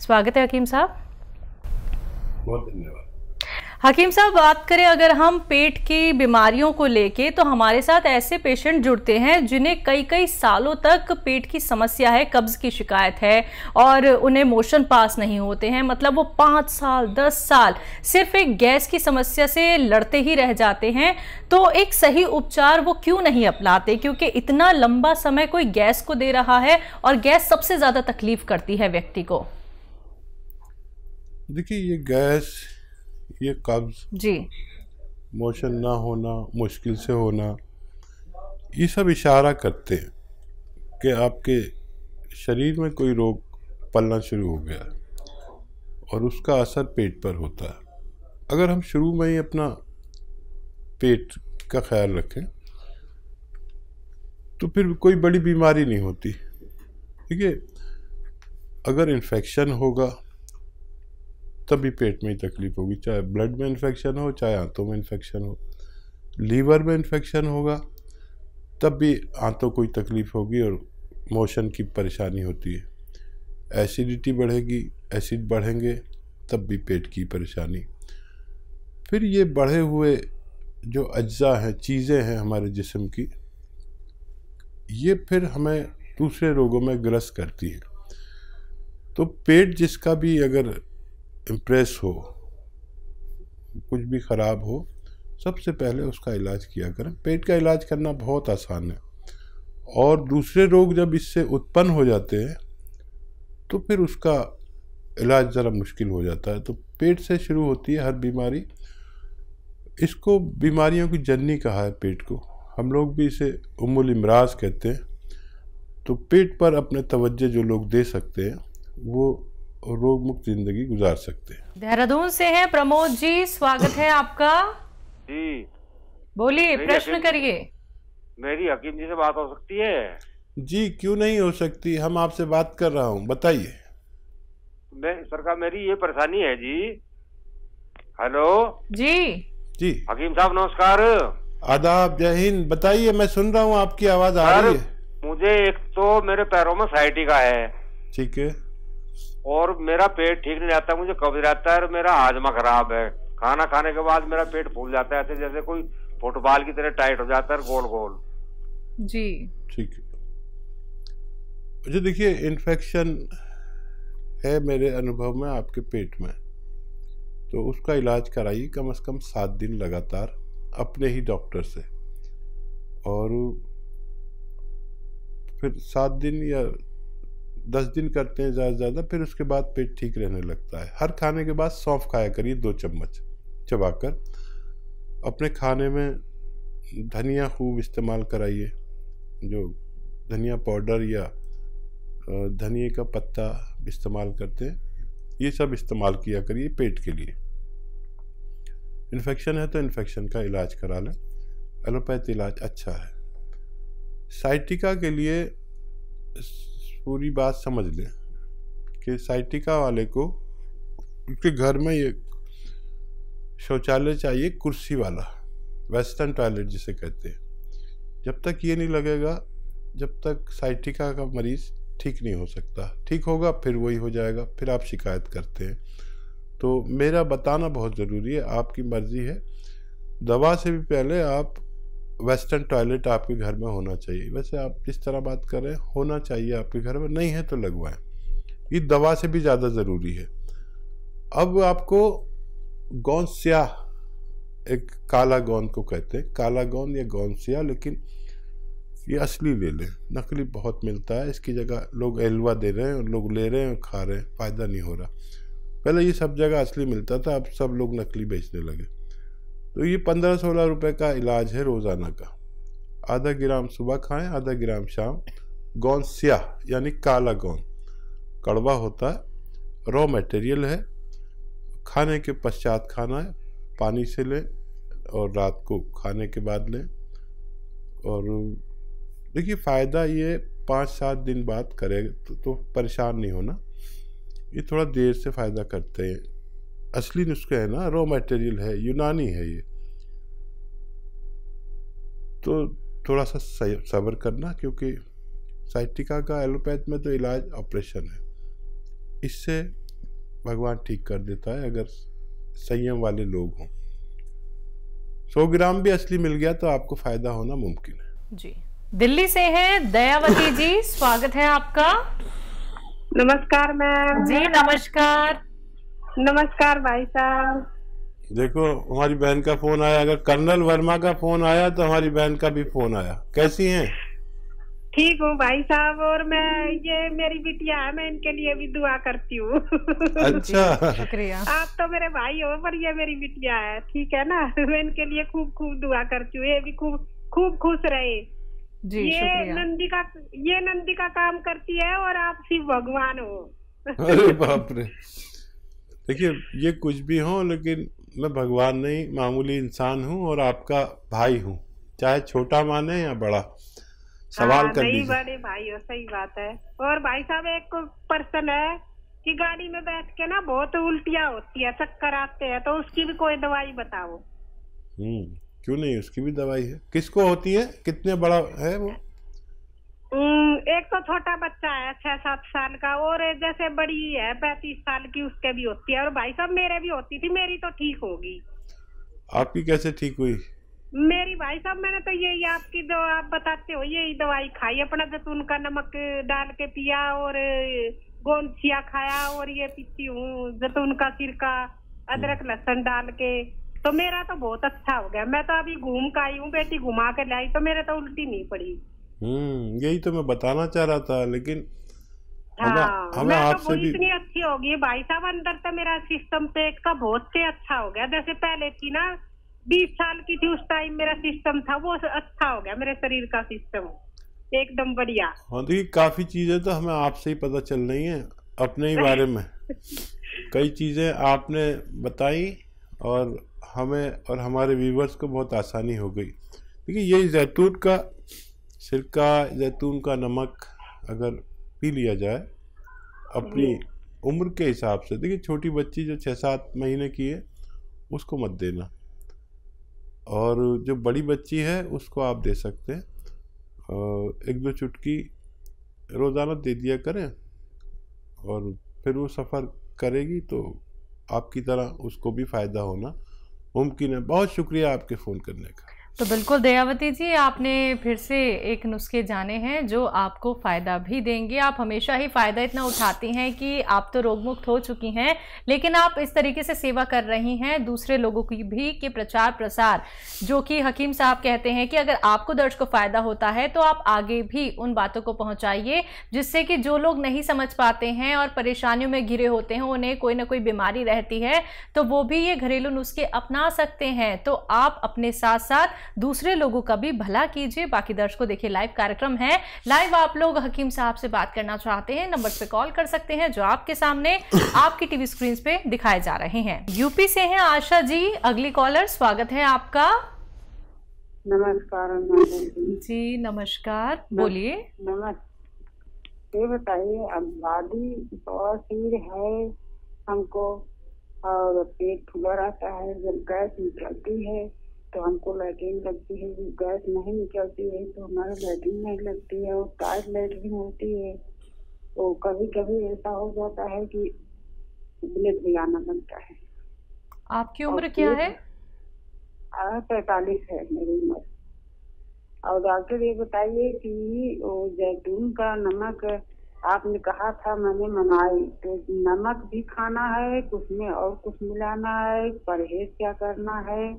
स्वागत है हकीम साहब। बहुत धन्यवाद। हकीम साहब, बात करें अगर हम पेट की बीमारियों को लेके, तो हमारे साथ ऐसे पेशेंट जुड़ते हैं जिन्हें कई कई सालों तक पेट की समस्या है, कब्ज की शिकायत है और उन्हें मोशन पास नहीं होते हैं। मतलब वो 5 साल 10 साल सिर्फ एक गैस की समस्या से लड़ते ही रह जाते हैं। तो एक सही उपचार वो क्यों नहीं अपनाते? क्योंकि इतना लंबा समय कोई गैस को दे रहा है और गैस सबसे ज्यादा तकलीफ करती है व्यक्ति को। देखिए, ये गैस, ये कब्ज जी, मोशन ना होना, मुश्किल से होना, ये सब इशारा करते हैं कि आपके शरीर में कोई रोग पलना शुरू हो गया और उसका असर पेट पर होता है। अगर हम शुरू में ही अपना पेट का ख्याल रखें तो फिर कोई बड़ी बीमारी नहीं होती। ठीक है, अगर इन्फेक्शन होगा तभी पेट में ही तकलीफ होगी, चाहे ब्लड में इन्फेक्शन हो, चाहे आंतों में इन्फेक्शन हो। लीवर में इन्फेक्शन होगा तब भी आंतों कोई तकलीफ होगी और मोशन की परेशानी होती है। एसिडिटी बढ़ेगी, एसिड बढ़ेंगे तब भी पेट की परेशानी। फिर ये बढ़े हुए जो अज्जा हैं, चीज़ें हैं हमारे जिस्म की, ये फिर हमें दूसरे रोगों में ग्रस्त करती है। तो पेट जिसका भी अगर इम्प्रेस हो, कुछ भी ख़राब हो, सबसे पहले उसका इलाज किया करें। पेट का इलाज करना बहुत आसान है और दूसरे रोग जब इससे उत्पन्न हो जाते हैं तो फिर उसका इलाज ज़रा मुश्किल हो जाता है। तो पेट से शुरू होती है हर बीमारी। इसको बीमारियों की जननी कहा है पेट को। हम लोग भी इसे उम्मुल इमराज कहते हैं। तो पेट पर अपने तवज्जो जो लोग दे सकते हैं वो रोग मुक्त जिंदगी गुजार सकते हैं। देहरादून से हैं प्रमोद जी, स्वागत है आपका जी। बोलिए, प्रश्न करिए। मेरी हकीम जी से बात हो सकती है? जी, क्यों नहीं हो सकती, हम आपसे बात कर रहा हूँ, बताइए। सरकार, मेरी ये परेशानी है जी। हेलो जी जी, हकीम साहब नमस्कार। आदाब, जय हिंद। बताइए, मैं सुन रहा हूँ, आपकी आवाज़ आ रही है। मुझे एक तो मेरे पैरों में साइटिका है, ठीक है, और मेरा पेट ठीक नहीं रहता, मुझे कब्ज रहता है और मेरा हाजमा खराब है। खाना खाने के बाद मेरा पेट फूल जाता है, ऐसे जैसे कोई फुटबॉल की तरह टाइट हो जाता है, गोल गोल। जी, ठीक है। मुझे देखिए, इन्फेक्शन है मेरे अनुभव में आपके पेट में, तो उसका इलाज कराइए कम से कम 7 दिन लगातार अपने ही डॉक्टर से। और फिर 7 दिन या 10 दिन करते हैं ज़्यादा से ज़्यादा, फिर उसके बाद पेट ठीक रहने लगता है। हर खाने के बाद सौंफ खाया करिए 2 चम्मच चबाकर। अपने खाने में धनिया खूब इस्तेमाल कराइए, जो धनिया पाउडर या धनिया का पत्ता इस्तेमाल करते हैं, ये सब इस्तेमाल किया करिए पेट के लिए। इन्फेक्शन है तो इन्फेक्शन का इलाज करा लें, एलोपैथ इलाज अच्छा है। साइटिका के लिए पूरी बात समझ लें कि साइटिका वाले को उनके घर में ये शौचालय चाहिए कुर्सी वाला, वेस्टर्न टॉयलेट जिसे कहते हैं। जब तक ये नहीं लगेगा, जब तक साइटिका का मरीज़ ठीक नहीं हो सकता। ठीक होगा फिर वही हो जाएगा, फिर आप शिकायत करते हैं। तो मेरा बताना बहुत ज़रूरी है, आपकी मर्ज़ी है। दवा से भी पहले आप वेस्टर्न टॉयलेट आपके घर में होना चाहिए। वैसे आप जिस तरह बात कर रहे हैं होना चाहिए आपके घर में, नहीं है तो लगवाएं। ये दवा से भी ज़्यादा ज़रूरी है। अब आपको गोंद स्याह, एक काला गोंद को कहते हैं, काला गोंद या गोंद स्याह, लेकिन ये असली ले लें, नकली बहुत मिलता है। इसकी जगह लोग एलवा दे रहे हैं और लोग ले रहे हैं और खा रहे हैं, फ़ायदा नहीं हो रहा। पहले ये सब जगह असली मिलता था, अब सब लोग नकली बेचने लगे। तो ये 15-16 रुपए का इलाज है रोज़ाना का। आधा ग्राम सुबह खाएं, आधा ग्राम शाम। गोंद स्याह यानी काला गोंद, कड़वा होता है, रॉ मटेरियल है। खाने के पश्चात खाना है, पानी से लें और रात को खाने के बाद लें। और देखिए, फ़ायदा ये 5-7 दिन बाद करेगा तो परेशान नहीं होना। ये थोड़ा देर से फ़ायदा करते हैं। असली नुस्खे है ना, रॉ मटेरियल है, यूनानी है ये। तो थोड़ा सा सब्र करना, क्योंकि साइटिका का एलोपैथ में तो इलाज ऑपरेशन है। इससे भगवान ठीक कर देता है अगर संयम वाले लोग हों। 100 ग्राम भी असली मिल गया तो आपको फायदा होना मुमकिन है। जी, दिल्ली से हैं दयावती जी, स्वागत है आपका। नमस्कार मैम। जी नमस्कार। नमस्कार भाई साहब। देखो हमारी बहन का फोन आया, अगर कर्नल वर्मा का फोन आया तो हमारी बहन का भी फोन आया। कैसी हैं? ठीक हूँ भाई साहब, और मैं ये मेरी बिटिया है, मैं इनके लिए भी दुआ करती हूँ। अच्छा, शुक्रिया। आप तो मेरे भाई हो पर ये मेरी बिटिया है, ठीक है ना। मैं इनके लिए खूब खूब दुआ करती हूँ, ये भी खूब खूब खुश रहे। जी ये नंदी का काम करती है और आप सिर्फ भगवान हो। अरे बाप रे। देखिए ये कुछ भी हो लेकिन मैं भगवान नहीं, मामूली इंसान हूँ और आपका भाई हूँ, चाहे छोटा माने या बड़ा। सवाल कर लीजिए। बड़े भाई हो, सही बात है। और भाई साहब एक पर्सन है कि गाड़ी में बैठ के ना बहुत उल्टियाँ होती है, चक्कर आते हैं, तो उसकी भी कोई दवाई बताओ। क्यों नहीं, उसकी भी दवाई है। किसको होती है, कितने बड़ा है वो? एक तो छोटा बच्चा है 6-7 साल का, और जैसे बड़ी है 35 साल की, उसके भी होती है। और भाई साहब मेरे भी होती थी, मेरी तो ठीक होगी। आपकी कैसे ठीक हुई? मेरी भाई साहब मैंने तो यही आपकी जो आप बताते हो यही दवाई खाई, अपना जैतून का नमक डाल के पिया और गोंदछिया खाया, और ये पीती हूँ जैतून का सिरका, अदरक लहसुन डाल के, तो मेरा तो बहुत अच्छा हो गया। मैं तो अभी घूम के आई हूँ, बेटी घुमा के लाई, तो मेरे तो उल्टी नहीं पड़ी। यही तो मैं बताना चाह रहा था, लेकिन हमें आपसे भी इतनी अच्छी होगी भाई साहब, अंदर तो मेरा सिस्टम पेट का बहुत से अच्छा हो गया। जैसे पहले थी ना 20 साल की थी, उस टाइम मेरा सिस्टम था वो अच्छा हो गया, मेरे शरीर का सिस्टम एकदम बढ़िया। हाँ देखिए काफी चीजें तो हमें आपसे ही पता चल रही हैं अपने ही बारे में। कई चीजें आपने बताई और हमें और हमारे व्यूवर्स को बहुत आसानी हो गई। देखिए ये जैतून का सिरका, जैतून का नमक अगर पी लिया जाए अपनी उम्र के हिसाब से, देखिए छोटी बच्ची जो 6-7 महीने की है उसको मत देना, और जो बड़ी बच्ची है उसको आप दे सकते हैं। 1-2 चुटकी रोज़ाना दे दिया करें, और फिर वो सफ़र करेगी तो आपकी तरह उसको भी फ़ायदा होना मुमकिन है। बहुत शुक्रिया आपके फ़ोन करने का। तो बिल्कुल दयावती जी, आपने फिर से एक नुस्खे जाने हैं जो आपको फ़ायदा भी देंगे। आप हमेशा ही फ़ायदा इतना उठाती हैं कि आप तो रोग मुक्त हो चुकी हैं, लेकिन आप इस तरीके से सेवा कर रही हैं दूसरे लोगों की भी कि प्रचार प्रसार, जो कि हकीम साहब कहते हैं कि अगर आपको दर्द को फ़ायदा होता है तो आप आगे भी उन बातों को पहुँचाइए, जिससे कि जो लोग नहीं समझ पाते हैं और परेशानियों में घिरे होते हैं, उन्हें कोई ना कोई बीमारी रहती है, तो वो भी ये घरेलू नुस्खे अपना सकते हैं। तो आप अपने साथ साथ दूसरे लोगों का भी भला कीजिए। बाकी दर्शकों देखिए लाइव कार्यक्रम है, लाइव आप लोग हकीम साहब से बात करना चाहते हैं, नंबर पे कॉल कर सकते हैं जो आपके सामने आपकी टीवी स्क्रीन पे दिखाए जा रहे हैं। यूपी से हैं आशा जी, अगली कॉलर, स्वागत है आपका। नमस्कार जी नमस्कार, बोलिए। नमस्ते। ये बताइए, आबादी बवासीर है हमको, और पेट फूला रहता है, जब गैस निकलती है तो हमको लैट्रिन लगती है, जब गैस नहीं निकलती है तो हमारे लैट्रिन नहीं लगती है, और टाइट लैट्रिन होती है, तो कभी कभी ऐसा हो जाता है कि ब्लड भी आना लगता है। आपकी उम्र क्या है? 45 है मेरी उम्र। और डॉक्टर ये बताइए कि वो जैतून का नमक आपने कहा था, मैंने मंगाई, तो नमक भी खाना है, उसमें और कुछ मिलाना है, परहेज क्या करना है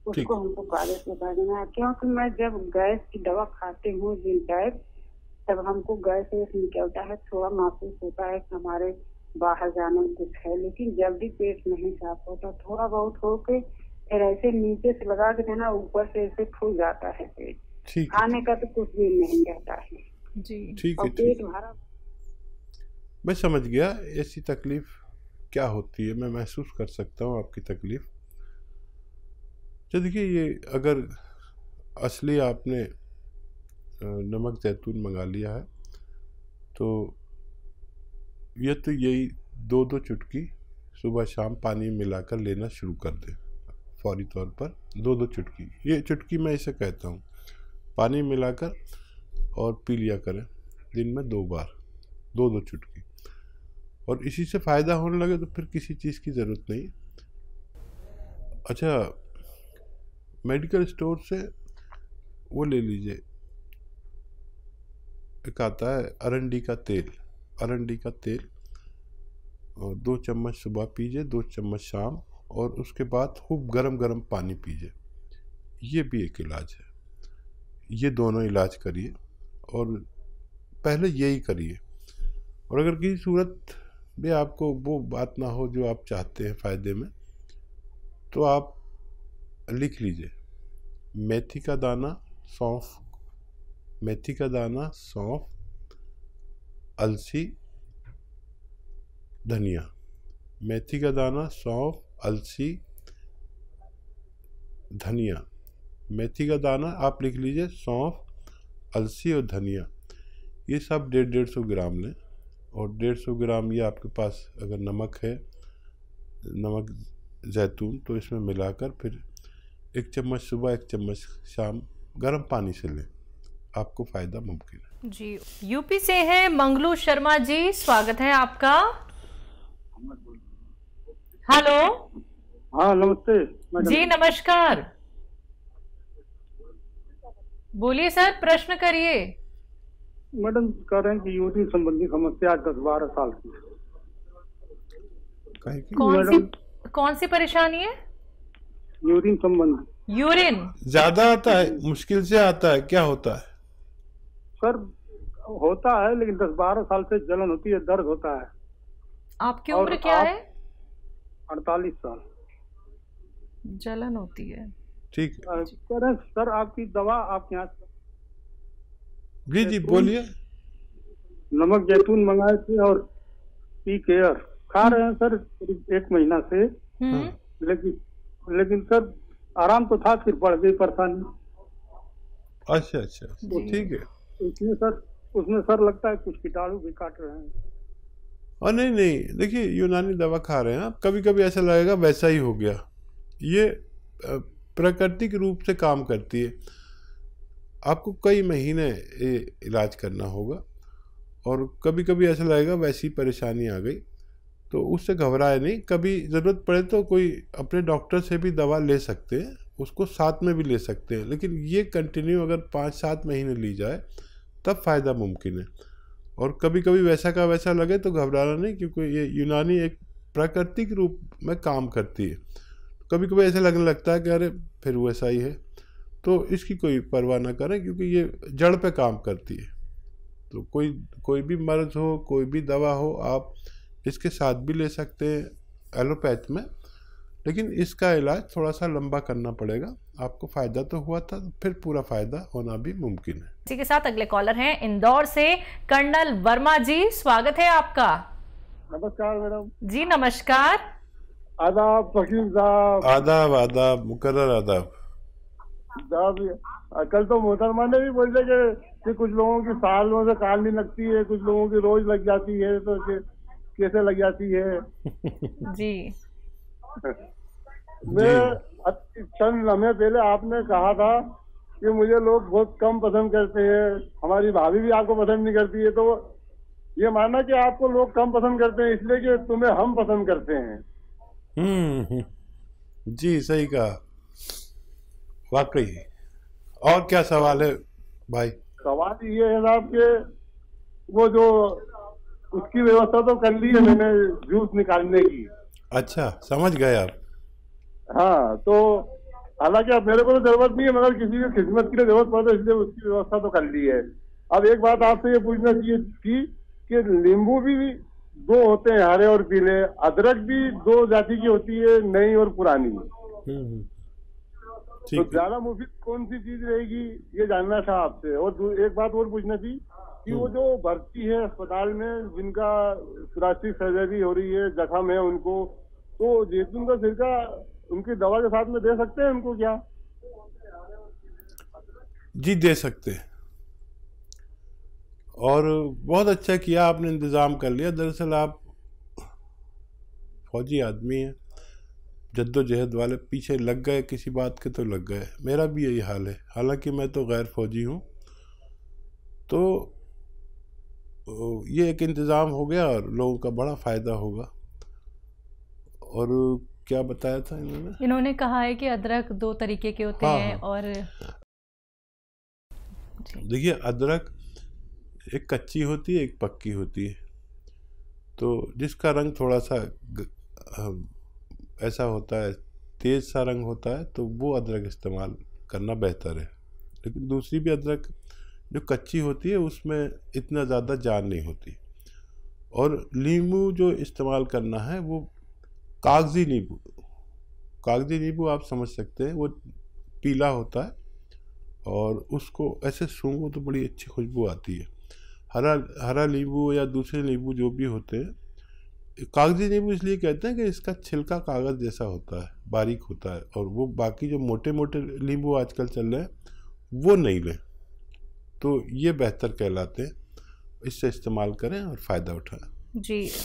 उसको हमको कागज में कर देना है। क्योंकि मैं जब गैस की दवा खाती हूँ जिनटैक, तब हमको गैस निकलता है, थोड़ा महसूस होता है कि हमारे बाहर जाने में कुछ है, लेकिन जब भी पेट नहीं साफ होता, थोड़ा बहुत होके फिर ऐसे नीचे से लगा के देना, ऊपर से ऐसे फूल जाता है पेट। खाने का तो कुछ भी नहीं रहता है जी। ठीक है, पेट भरा। मैं समझ गया ऐसी तकलीफ क्या होती है, मैं महसूस कर सकता हूँ आपकी तकलीफ। तो देखिए ये अगर असली आपने नमक जैतून मंगा लिया है तो यही 2-2 चुटकी सुबह शाम पानी मिलाकर लेना शुरू कर दें, फौरी तौर पर 2-2 चुटकी। ये चुटकी मैं इसे कहता हूँ, पानी मिलाकर और पी लिया करें दिन में 2 बार, 2-2 चुटकी। और इसी से फ़ायदा होने लगे तो फिर किसी चीज़ की ज़रूरत नहीं। अच्छा, मेडिकल स्टोर से वो ले लीजिए, एक आता है अरंडी का तेल। अरंडी का तेल और 2 चम्मच सुबह पीजिए, 2 चम्मच शाम, और उसके बाद खूब गरम गरम पानी पीजिए। ये भी एक इलाज है। ये दोनों इलाज करिए और पहले यही करिए। और अगर किसी सूरत में आपको वो बात ना हो जो आप चाहते हैं फ़ायदे में, तो आप लिख लीजिए मेथी का दाना, सौंफ, मेथी का दाना, सौंफ, अलसी, धनिया। मेथी का दाना, सौंफ, अलसी, धनिया। मेथी का दाना आप लिख लीजिए, सौंफ, अलसी और धनिया, ये सब 150-150 ग्राम लें। और 150 ग्राम ये आपके पास अगर नमक है, नमक जैतून, तो इसमें मिलाकर फिर 1 चम्मच सुबह 1 चम्मच शाम गर्म पानी से लें, आपको फ़ायदा मुमकिन है। जी, यूपी से हैं मंगलू शर्मा जी, स्वागत है आपका। हेलो। हाँ नमस्ते जी नमस्कार, बोलिए सर, प्रश्न करिए। मैडम, कह रहे हैं कि यूरिन संबंधी समस्या 10-12 साल की कौन सी परेशानी है? यूरिन संबंधी। यूरिन ज्यादा आता है, मुश्किल से आता है, क्या होता है? सर होता है, लेकिन 10-12 साल से जलन होती है, दर्द होता है। आपकी उम्र क्या है? 48 साल। जलन होती है, ठीक है। कह रहे हैं सर आपकी दवा आपके यहाँ जी जी बोलिए। नमक जैतून मंगाए थे और पी केयर खा रहे हैं सर करीब 1 महीना से। लेकिन सर आराम तो था, फिर बढ़ गई परेशानी। अच्छा अच्छा, तो ठीक है। उसमें सर लगता है कुछ कीटाणु भी काट रहे हैं। और नहीं, देखिए यूनानी दवा खा रहे हैं आप, कभी कभी ऐसा लगेगा वैसा ही हो गया। ये प्राकृतिक रूप से काम करती है। आपको कई महीने इलाज करना होगा, और कभी कभी ऐसा लगेगा वैसी परेशानी आ गई, तो उससे घबराए नहीं। कभी ज़रूरत पड़े तो कोई अपने डॉक्टर से भी दवा ले सकते हैं, उसको साथ में भी ले सकते हैं, लेकिन ये कंटिन्यू अगर 5-7 महीने ली जाए तब फ़ायदा मुमकिन है। और कभी कभी वैसा का वैसा लगे तो घबराना नहीं, क्योंकि ये यूनानी एक प्राकृतिक रूप में काम करती है। कभी कभी ऐसा लगने लगता है कि अरे फिर वैसा ही है, तो इसकी कोई परवाह ना करें, क्योंकि ये जड़ पे काम करती है। तो कोई भी मर्ज हो, कोई भी दवा हो, आप इसके साथ भी ले सकते हैं एलोपैथ में, लेकिन इसका इलाज थोड़ा सा लंबा करना पड़ेगा। आपको फ़ायदा तो हुआ था, फिर पूरा फ़ायदा होना भी मुमकिन है। इसी के साथ अगले कॉलर हैं इंदौर से कर्नल वर्मा जी, स्वागत है आपका। नमस्कार मैडम। जी नमस्कार। आदाब वकील साहब। आदाब आदाब, मुकर्रर आदाब। कल तो मोहतरमा ने भी बोले कि कुछ लोगों की सालों से काल नहीं लगती है, कुछ लोगों की रोज लग जाती है, तो कैसे लग जाती है? जी मैं चंद लम्हे पहले आपने कहा था कि मुझे लोग बहुत कम पसंद करते हैं, हमारी भाभी भी आपको पसंद नहीं करती है, तो ये मानना कि आपको लोग कम पसंद करते हैं इसलिए कि तुम्हें हम पसंद करते हैं। जी सही कहा, वाकई। और क्या सवाल है भाई? सवाल ये है साहब कि वो जो उसकी व्यवस्था तो कर ली है मैंने, जूस निकालने की। अच्छा, समझ गए आप। हाँ, तो हालांकि अब मेरे को तो जरूरत नहीं है, मगर किसी की खिदमत के लिए जरूरत पड़े, इसलिए उसकी व्यवस्था तो कर ली है। अब एक बात आपसे ये पूछना चाहिए थी कि नींबू भी 2 होते हैं, हरे और पीले। अदरक भी 2 जाति की होती है, नई और पुरानी। तो ज्यादा मुफीद कौन सी चीज रहेगी, ये जानना था आपसे। और एक बात और पूछना थी कि वो जो भर्ती है अस्पताल में, जिनका प्लास्टिक सर्जरी हो रही है, जख्म है उनको, तो जैतून का सिरका उनकी दवा के साथ में दे सकते हैं उनको क्या? जी दे सकते हैं, और बहुत अच्छा किया आपने, इंतज़ाम कर लिया। दरअसल आप फौजी आदमी हैं, जद्दोजहद वाले, पीछे लग गए किसी बात के तो लग गए। मेरा भी यही हाल है, हालांकि मैं तो गैर फौजी हूँ। तो ये एक इंतज़ाम हो गया और लोगों का बड़ा फ़ायदा होगा। और क्या बताया था इन्होंने कहा है कि अदरक 2 तरीके के होते हैं। और देखिए, अदरक एक कच्ची होती है, एक पक्की होती है। तो जिसका रंग थोड़ा सा ऐसा होता है, तेज़ सा रंग होता है, तो वो अदरक इस्तेमाल करना बेहतर है। लेकिन दूसरी भी अदरक जो कच्ची होती है उसमें इतना ज़्यादा जान नहीं होती। और नींबू जो इस्तेमाल करना है वो कागज़ी नींबू आप समझ सकते हैं, वो पीला होता है और उसको ऐसे सूंघो तो बड़ी अच्छी खुशबू आती है। हरा नींबू या दूसरे नींबू जो भी होते हैं, कागज़ी नींबू इसलिए कहते हैं कि इसका छिलका कागज़ जैसा होता है, बारीक होता है, और वो बाकी जो मोटे मोटे नींबू आजकल चल रहे हैं वो नहीं लें। तो ये बेहतर कहलाते हैं, इससे इस्तेमाल करें और फ़ायदा उठाएं। जी।